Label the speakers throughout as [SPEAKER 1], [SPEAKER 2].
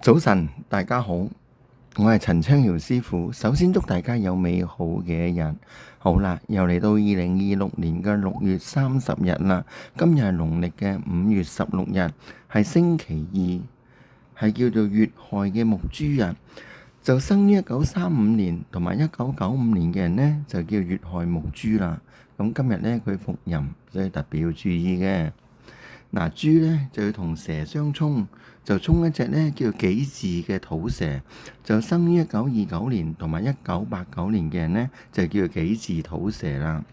[SPEAKER 1] 早晨，大家好，我係陳昌堯師傅。首先祝大家有美好嘅一日。好啦，又嚟到2026年嘅6月30日啦。今日係農曆嘅5月16日，係星期二，係叫做乙亥嘅木豬日。就生於1935年同埋1995年嘅人呢，就叫乙亥木豬啦。咁今日呢，佢伏吟，所以特別要注意嘅。嗱，豬咧就要同蛇相沖，就沖一隻咧叫己巳嘅土蛇，就生於1929年同埋1989年嘅人咧就叫己巳土蛇啦。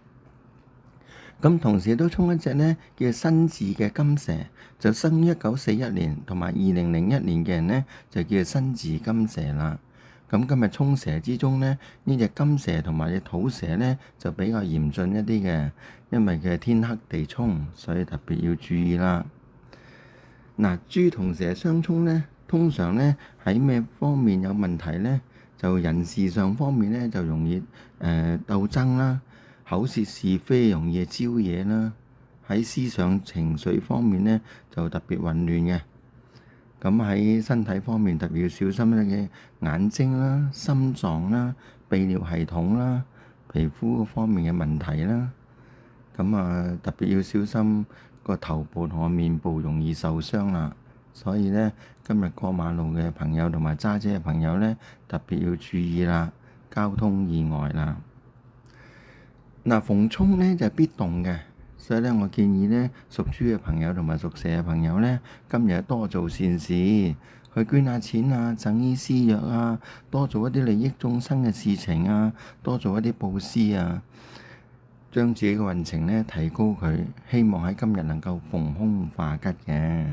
[SPEAKER 1] 咁同時都沖一隻咧叫辛巳嘅金蛇，就生於1941年同埋2001年嘅人咧就叫辛巳金蛇啦。咁今日沖蛇之中咧，呢隻金蛇同埋隻土蛇咧就比較嚴峻一啲嘅，因為佢係天克地沖，所以特別要注意啦。嗱，豬同蛇相沖咧，通常咧喺咩方面有問題咧？就人事上方面咧就容易鬥爭啦，口舌是非容易招惹啦。喺思想情緒方面咧就特別混亂嘅。咁喺身體方面特別要小心嘅眼睛啦、心臟啦、泌尿系統啦、皮膚方面嘅問題啦。咁特別要小心個頭部同個面部容易受傷啦。所以咧，今日過馬路嘅朋友同埋揸車嘅朋友咧，特別要注意啦，交通意外啦。嗱，逢沖咧就係必動嘅。所以咧，我建議咧，屬豬嘅朋友同埋屬蛇嘅朋友咧，今日多做善事，去捐下錢啊，贈醫施藥啊，多做一啲利益眾生嘅事情啊，多做一啲佈施啊，將自己嘅運程咧提高佢，希望喺今日能夠逢凶化吉嘅。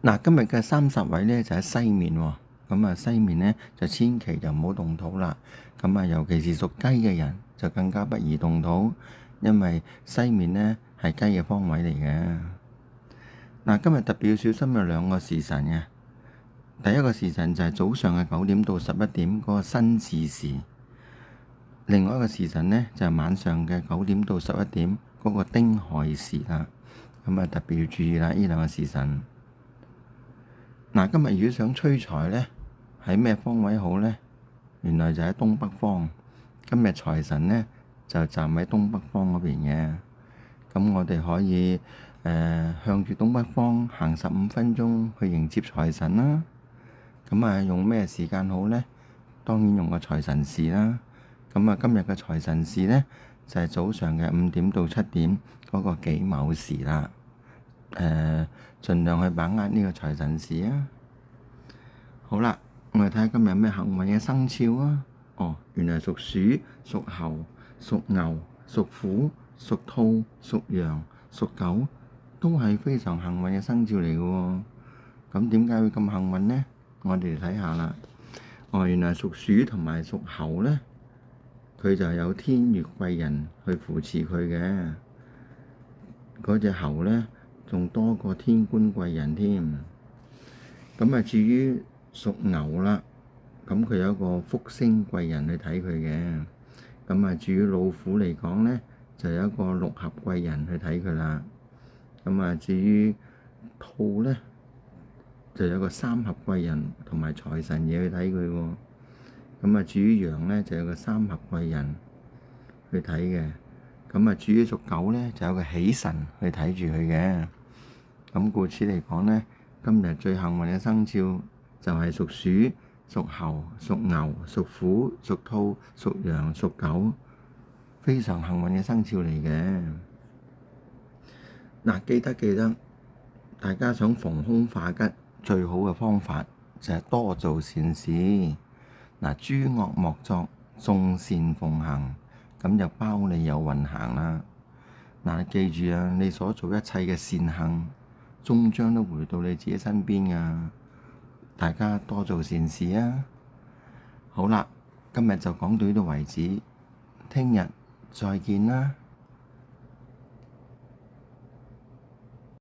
[SPEAKER 1] 嗱，今日嘅30位咧就喺西面喎，咁西面咧就千祈就唔好動土啦。咁尤其是屬雞嘅人就更加不宜動土。因為西面呢係雞嘅方位嚟嘅。嗱，今日特別要小心有2個時辰嘅。第一個時辰就係早上嘅9點到11點嗰個辛巳時，另外一個時辰呢就係晚上嘅9點到11點嗰個丁亥時啦。咁特別要注意啦，呢2個時辰。嗱，今日如果想催財呢，喺咩方位好呢？原來就喺東北方。今日財神呢就站喺東北方嗰邊嘅，咁我哋可以向住東北方行15分鐘去迎接財神啦。咁用咩時間好呢？當然用個財神時啦。咁今日嘅財神時呢，就係早上嘅5點到7點嗰個己卯時啦。盡量去把握呢個財神時啊。好啦，我哋睇下今日有咩幸運嘅生肖啊。原來屬鼠、屬猴、屬牛、屬虎、屬兔、屬羊、屬狗都係非常幸運嘅生肖嚟嘅喎。咁點解會咁幸運呢？我哋嚟睇下啦。原來屬鼠同埋屬猴咧，佢就有天月貴人去扶持佢嘅。嗰隻猴咧，仲多過天官貴人添。咁至於屬牛啦，咁佢有一個福星貴人去睇佢嘅。至於老虎嚟講咧，就有一個六合貴人去睇佢啦。至於兔咧，就有個三合貴人同埋財神爺去睇佢喎。至於羊咧，就有個三合貴人去睇嘅。至於屬狗咧，就有個喜神去睇住佢嘅。故此嚟講咧，今日最幸運嘅生肖就係屬鼠、屬猴、屬牛、屬虎、屬兔、屬羊、屬狗，非常幸運嘅生肖嚟嘅。記得，大家想逢凶化吉，最好嘅方法就係多做善事。諸惡莫作，眾善奉行，咁就包你有運行啦。記住啊，你所做一切嘅善行，終將都回到你自己身邊噶。大家多做善事啊！好啦，今日就講到呢度為止，聽日再見啦。